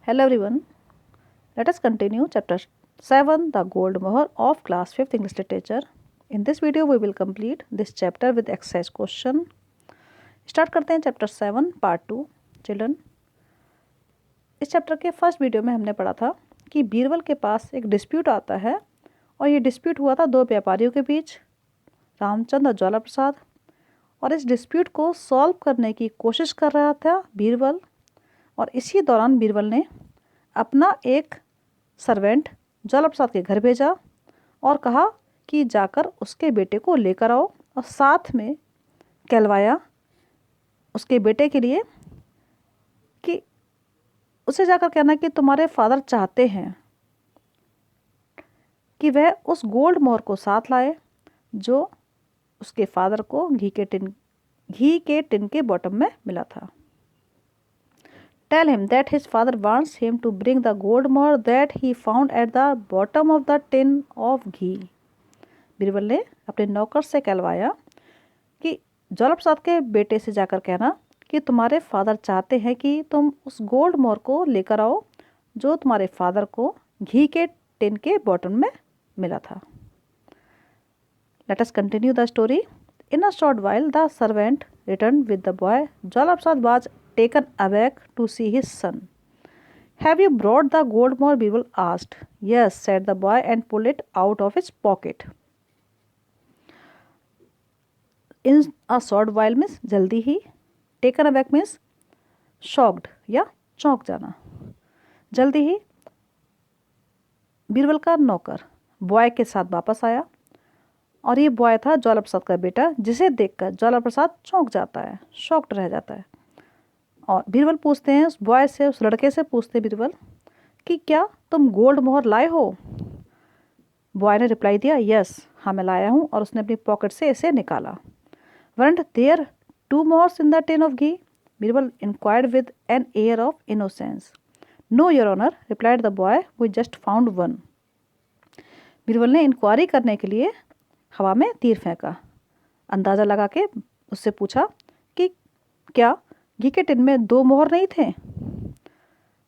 Hello everyone. Let us continue chapter 7, The Gold Mohr of class 5th English Literature. In this video we will complete this chapter with exercise question. Start करते हैं chapter 7 part 2 children. इस chapter के first video में हमने पढ़ा था कि बीरबल के पास एक डिस्प्यूट आता है और ये डिस्प्यूट हुआ था दो व्यापारियों के बीच, रामचंद्र और ज्वाला प्रसाद। और इस डिस्प्यूट को सॉल्व करने की कोशिश कर रहा था बीरबल। और इसी दौरान बीरबल ने अपना एक सर्वेंट ज्वाला प्रसाद के घर भेजा और कहा कि जाकर उसके बेटे को लेकर आओ, और साथ में कहलवाया उसके बेटे के लिए कि उसे जाकर कहना कि तुम्हारे फादर चाहते हैं कि वह उस गोल्ड मोहर को साथ लाए जो उसके फादर को घी के टिन के बॉटम में मिला था। Tell him that his father wants him to bring the gold mohr that he found at the bottom of the tin of ghee. Birbal ने अपने नौकर से कहलवाया कि ज्वाला प्रसाद के बेटे से जाकर कहना कि तुम्हारे फादर चाहते हैं कि तुम उस गोल्ड मोहर को लेकर आओ जो तुम्हारे फादर को घी के टिन के बॉटम में मिला था। Let us continue the story. In a short while, the servant returned with the boy. Jwala Prasad was taken aback to see his son. Have you brought the gold mohr? Birbal asked. Yes, said the boy and pulled it out of his pocket. In a short while means जल्दी ही, taken aback means shocked या चौंक जाना। जल्दी ही बीरबल का नौकर boy के साथ वापस आया और ये बॉय था ज्वाला प्रसाद का बेटा, जिसे देखकर ज्वाला प्रसाद चौंक जाता है, शॉक्ड रह जाता है। और बीरबल पूछते हैं उस बॉय से, उस लड़के से पूछते बीरबल कि क्या तुम गोल्ड मोहर लाए हो? बॉय ने रिप्लाई दिया, यस, हाँ मैं लाया हूँ। और उसने अपनी पॉकेट से इसे निकाला। Weren't there 2 mohurs in the tin of ghee? Birbal inquired with an air of innocence. No your honour, replied the boy, we just found one. Birbal ने इंक्वायरी करने के लिए हवा में तीर फेंका, अंदाज़ा लगा के उससे पूछा कि क्या घी के टिन में 2 मोहर नहीं थे?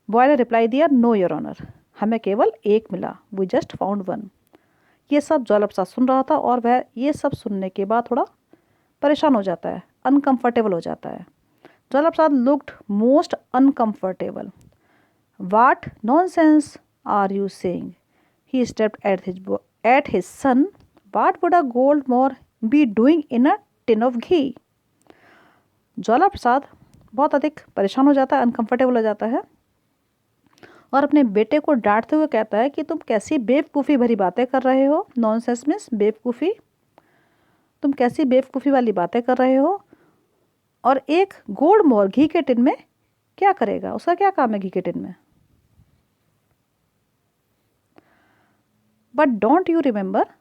बॉय ने रिप्लाई दिया, नो योर ऑनर, हमें केवल एक मिला, वी जस्ट फाउंड वन। ये सब ज्वाला प्रसाद सुन रहा था और वह ये सब सुनने के बाद थोड़ा परेशान हो जाता है, अनकम्फर्टेबल हो जाता है। Jwala Prasad looked most uncomfortable. What nonsense are you saying? He stepped at his son. What would a gold mohr be doing in a tin of ghee? Jwala Prasad बहुत अधिक परेशान हो जाता है, अनकंफर्टेबल हो जाता है और अपने बेटे को डांटते हुए कहता है कि तुम कैसी बेवकूफ़ी भरी बातें कर रहे हो। नॉनसेंस मीन्स बेवकूफ़ी। तुम कैसी बेवकूफ़ी वाली बातें कर रहे हो, और एक गोल्ड मोहर घी के टिन में क्या करेगा? उसका क्या काम है घी के टिन में? But don't you remember?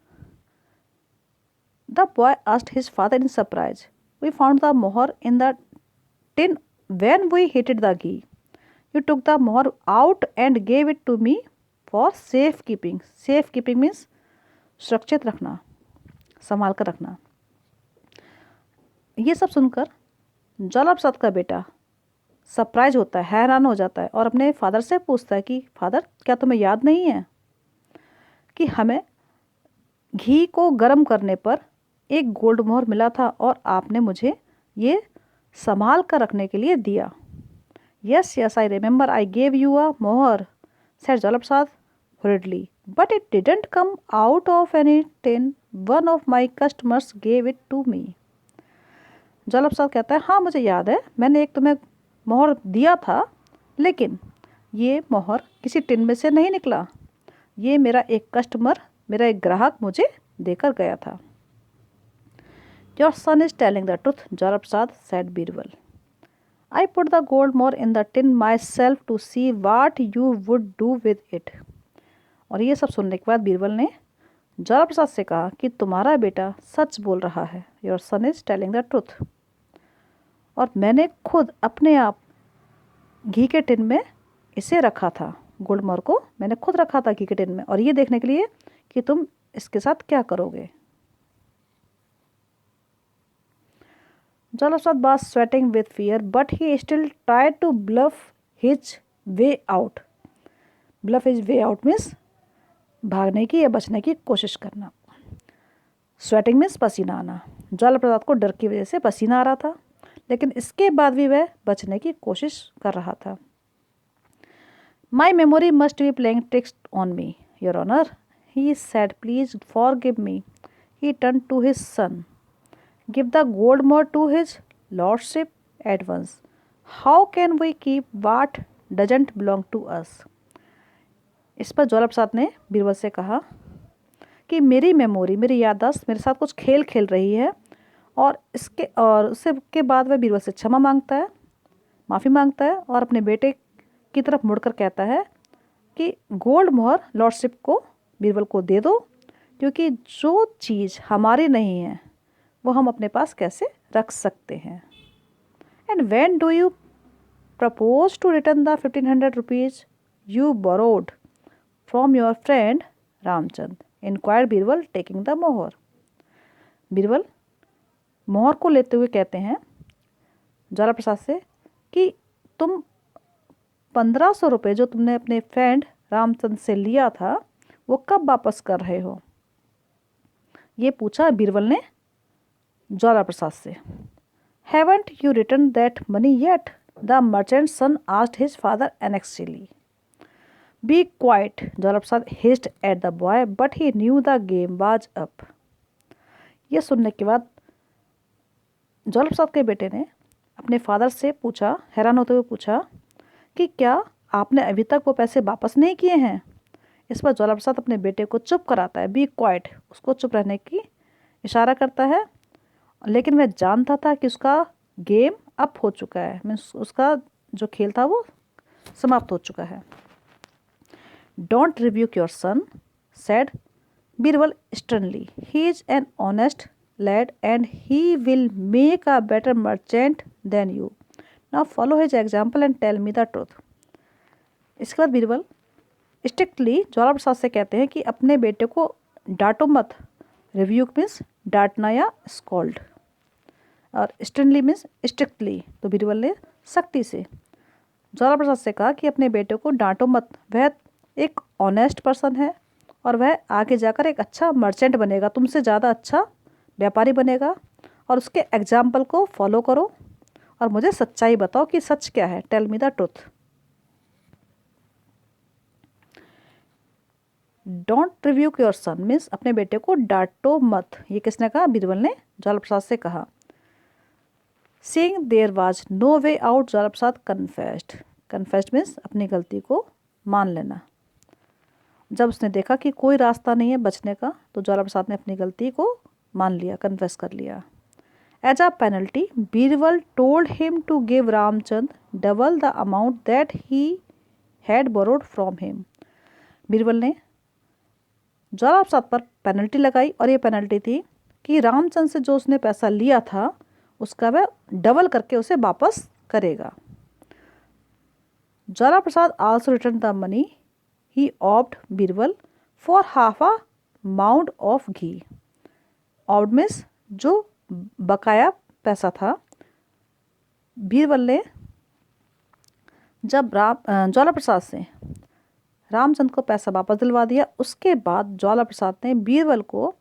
The boy asked his father in surprise. We found the mohr in the tin when we heated the ghee. You took the mohr out and gave it to me for safekeeping. Safekeeping means सुरक्षित रखना, संभाल कर रखना। ये सब सुनकर ज्वाला प्रसाद का बेटा सरप्राइज होता है, हैरान हो जाता है और अपने फादर से पूछता है कि फादर, क्या तुम्हें याद नहीं है कि हमें घी को गर्म करने पर एक गोल्ड मोहर मिला था और आपने मुझे ये संभाल कर रखने के लिए दिया? Yes yes, I remember, I gave you a mohur, said Jwala Prasad hurriedly, but it didn't come out of any tin. One of my customers gave it to me. Jwala Prasad कहता है, हाँ मुझे याद है, मैंने एक तुम्हें मोहर दिया था, लेकिन ये मोहर किसी टिन में से नहीं निकला। ये मेरा एक ग्राहक मुझे देकर गया था। Your son is telling the truth, Jwala Prasad, said Birbal. I put the gold mohr in the tin myself to see what you would do with it. और ये सब सुनने के बाद बीरबल ने ज्वाला प्रसाद से कहा कि तुम्हारा बेटा सच बोल रहा है। Your son is telling the truth. और मैंने खुद अपने आप घी के टिन में इसे रखा था, गोल्ड मोहर को मैंने खुद रखा था घी के टिन में, और ये देखने के लिए कि तुम इसके साथ क्या करोगे। Jwala Prasad was sweating with fear, but he still tried to bluff his way out. Bluff his way out means भागने की या बचने की कोशिश करना। स्वेटिंग मीन्स पसीना आना। जल प्रसाद को डर की वजह से पसीना आ रहा था, लेकिन इसके बाद भी वह बचने की कोशिश कर रहा था। My memory must be playing tricks on me, your honour, he said, please forgive me. He turn to his son, give the gold mohur to his lordship at once. How can we keep what doesn't belong to us. इस पर ज्वाला प्रसाद ने बीरबल से कहा कि मेरी memory, मेरी याददाश्त मेरे साथ कुछ खेल खेल रही है, और उससे के बाद वह बीरबल से क्षमा मांगता है, माफ़ी मांगता है, और अपने बेटे की तरफ मुड़कर कहता है कि गोल्ड मोहर लॉर्डशिप को बीरबल को दे दो, क्योंकि जो चीज़ हमारी नहीं है वो हम अपने पास कैसे रख सकते हैं। And when do you propose to return the 1500 rupees you borrowed from your friend Ramchand, inquire Birbal taking the mohur. Birbal मोहर को लेते हुए कहते हैं ज्वाला प्रसाद से कि तुम 1500 रुपये जो तुमने अपने फ्रेंड रामचंद से लिया था वो कब वापस कर रहे हो। ये पूछा बीरबल ने ज्वाला प्रसाद से। Haven't you return that money yet, the merchant son asked his father anxiously. Be quiet, Jwala Prasad hissed at the boy, but he knew the game was up. यह सुनने के बाद ज्वाला प्रसाद के बेटे ने अपने फादर से पूछा, हैरान होते हुए पूछा कि क्या आपने अभी तक वो पैसे वापस नहीं किए हैं। इस पर ज्वाला प्रसाद अपने बेटे को चुप कराता है, बी क्वाइट, उसको चुप रहने की इशारा करता है, लेकिन वह जानता था कि उसका गेम अप हो चुका है, मीन्स उसका जो खेल था वो समाप्त हो चुका है। Don't rebuke your son, said Birbal sternly, he is an honest lad and he will make a better merchant than you. Now follow his example and tell me the truth. इसके बाद बीरबल स्ट्रिक्टली ज्वाला प्रसाद से कहते हैं कि अपने बेटे को डांटो मत। रिव्यूक मीन्स डांटना या स्कॉल्ड, और स्टर्नली मीन्स स्ट्रिक्टली। तो बीरबल ने सख्ती से ज्वाला प्रसाद से कहा कि अपने बेटे को डांटो मत, वह एक ऑनेस्ट पर्सन है और वह आगे जाकर एक अच्छा मर्चेंट बनेगा, तुमसे ज़्यादा अच्छा व्यापारी बनेगा, और उसके एग्जाम्पल को फॉलो करो और मुझे सच्चाई बताओ कि सच क्या है। Tell me the truth. Don't revoke your son means अपने बेटे को डांटो मत। ये किसने कहा? बीरबल ने ज्वाला प्रसाद से कहा। Seeing there was no way out, Jwala Prasad confessed. Confessed means अपनी गलती को मान लेना। जब उसने देखा कि कोई रास्ता नहीं है बचने का, तो ज्वाला प्रसाद ने अपनी गलती को मान लिया, कन्फेस कर लिया। As a penalty Birbal told him to give Ramchand double the amount that he had borrowed from him. Birbal ने ज्वाला प्रसाद पर पेनल्टी लगाई, और ये पेनल्टी थी कि रामचंद से जो उसने पैसा लिया था उसका वह डबल करके उसे वापस करेगा। Jwala Prasad also return the money he owed Birbal for half a maund of ghee. Owed means जो बकाया पैसा था। बीरबल ने जब ज्वाला प्रसाद से रामचंद को पैसा वापस दिलवा दिया, उसके बाद ज्वाला प्रसाद ने बीरबल को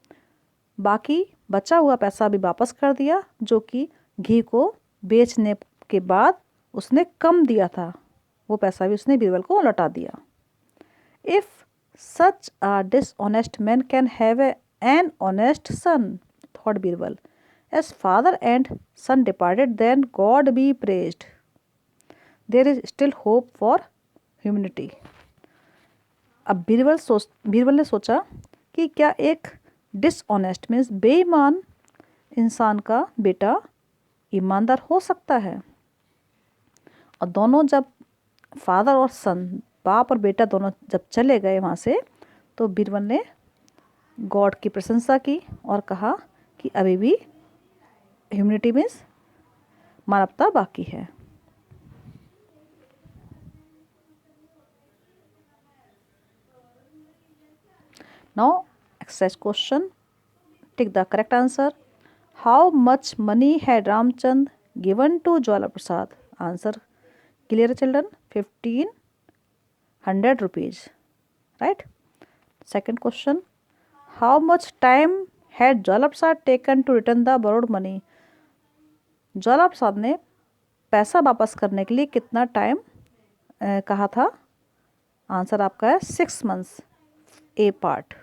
बाकी बचा हुआ पैसा भी वापस कर दिया, जो कि घी को बेचने के बाद उसने कम दिया था, वो पैसा भी उसने बीरबल को लौटा दिया। If such a dishonest man can have an honest son, thought Birbal, as father and son departed, then God be praised, there is still hope for humanity. अब बीरबल ने सोचा कि क्या एक डिसऑनेस्ट मीन्स बेईमान इंसान का बेटा ईमानदार हो सकता है। और दोनों जब फादर और सन, बाप और बेटा दोनों जब चले गए वहाँ से, तो बीरबल ने गॉड की प्रशंसा की और कहा कि अभी भी ह्यूमैनिटी मीन्स मानवता बाकी है। Now exercise question, tick the correct answer. How much money had Ramchand given to Jwala Prasad? Answer clear children, 1500 100 rupees, right? Second question, how much time had Jwala Prasad taken to return the borrowed money? ज्वाला प्रसाद ने पैसा वापस करने के लिए कितना time कहा था? Answer आपका है 6 months, a part.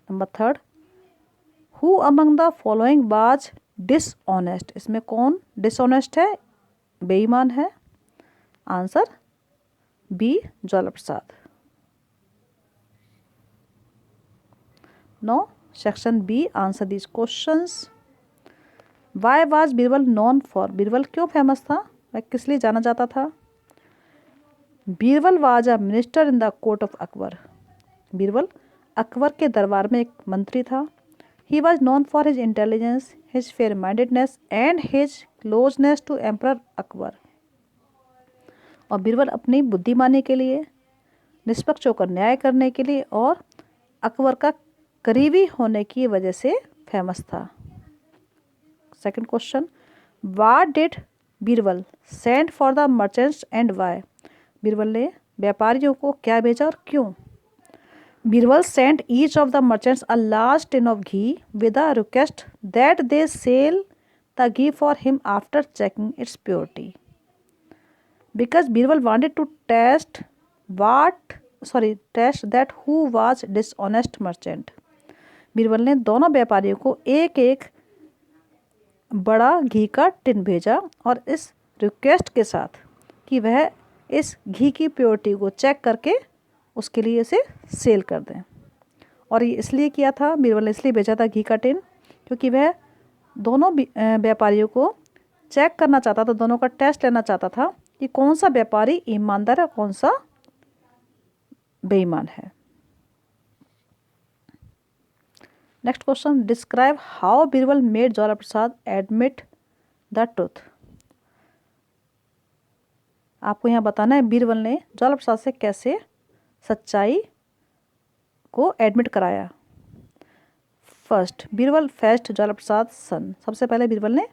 Number third, who among the following was dishonest? इसमें कौन डिसऑनेस्ट है, बेईमान है? Answer B, Jwala Prasad. No, section B, answer these questions. Why was Birbal known for? Birbal क्यों फेमस था, वह किस लिए जाना जाता था? Birbal was a minister in the court of Akbar. Birbal Akbar के दरबार में एक मंत्री था। He was known for his intelligence, his fair mindedness and his closeness to emperor Akbar. और बीरबल अपनी बुद्धिमानी के लिए, निष्पक्ष होकर न्याय करने के लिए और अकबर का करीबी होने की वजह से फेमस था। Second question, what did Birbal send for the merchants and why? Birbal ने व्यापारियों को क्या भेजा और क्यों? Birbal sent each of the merchants a large tin of ghee with a request that they sell the ghee for him after checking its purity, because Birbal wanted to test that who was dishonest merchant. Birbal ने दोनों व्यापारियों को एक एक बड़ा घी का tin भेजा और इस रिक्वेस्ट के साथ कि वह इस घी की प्योरिटी को चेक करके उसके लिए इसे सेल कर दें। और ये इसलिए किया था, बीरबल ने इसलिए भेजा था घी का टिन, क्योंकि वह दोनों व्यापारियों को चेक करना चाहता था, दोनों का टेस्ट लेना चाहता था कि कौन सा व्यापारी ईमानदार है, कौन सा बेईमान है। Next question, describe how Birbal made Jwala Prasad admit the truth? आपको यहाँ बताना है बीरबल ने ज्वाला प्रसाद से कैसे सच्चाई को एडमिट कराया। फर्स्ट, बीरबल फेस्ट ज्वाला प्रसाद सन। सबसे पहले बीरबल ने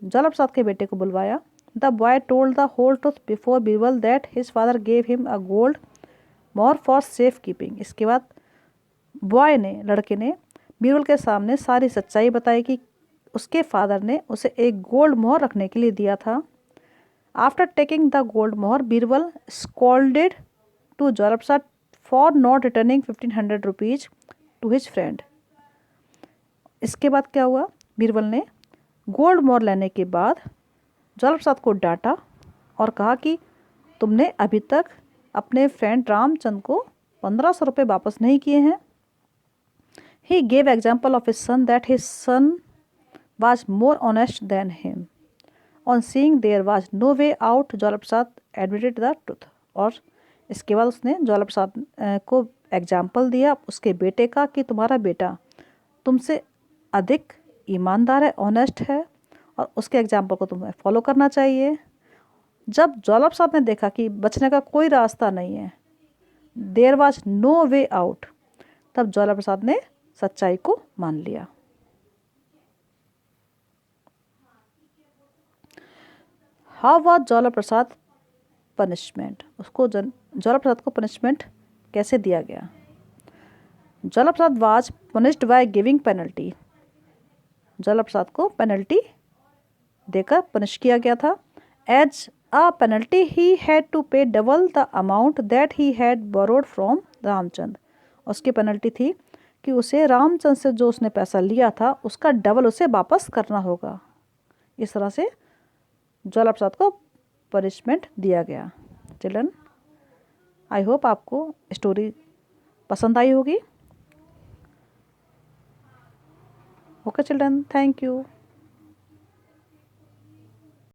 ज्वाला प्रसाद के बेटे को बुलवाया। The boy told the whole truth before Birbal that his father gave him a gold mohur for safe keeping. इसके बाद बॉय ने, लड़के ने बीरबल के सामने सारी सच्चाई बताई कि उसके फादर ने उसे एक गोल्ड मोहर रखने के लिए दिया था। After taking the gold mohur, Birbal scolded to Jwala Prasad for not returning 1500 rupees to his friend. इसके बाद क्या हुआ, बीरबल ने गोल्ड मोहर लेने के बाद ज्वाला प्रसाद को डांटा और कहा कि तुमने अभी तक अपने फ्रेंड रामचंद को 1500 रुपये वापस नहीं किए हैं। He gave example of his son that his son was more honest than him. On seeing there was no way out, Jwala Prasad admitted the truth. और इसके बाद उसने ज्वाला प्रसाद को एग्जाम्पल दिया उसके बेटे का कि तुम्हारा बेटा तुमसे अधिक ईमानदार है, ऑनेस्ट है, और उसके एग्जाम्पल को तुम्हें फॉलो करना चाहिए। जब ज्वाला प्रसाद ने देखा कि बचने का कोई रास्ता नहीं है, there was no way out, तब ज्वाला प्रसाद ने सच्चाई को मान लिया। How was Jwala Prasad punishment? उसको ज्वाला प्रसाद को पनिशमेंट कैसे दिया गया? Jwala Prasad was punished by giving penalty. Jwala Prasad को पेनल्टी देकर पनिश किया गया था। As a penalty he had to pay double the amount that he had borrowed from Ramchand. उसकी पेनल्टी थी कि उसे रामचंद से जो उसने पैसा लिया था उसका डबल उसे वापस करना होगा। इस तरह से ज्वाला प्रसाद को पनिशमेंट दिया गया। चिल्ड्रन, आई होप आपको स्टोरी पसंद आई होगी। Okay children, thank you.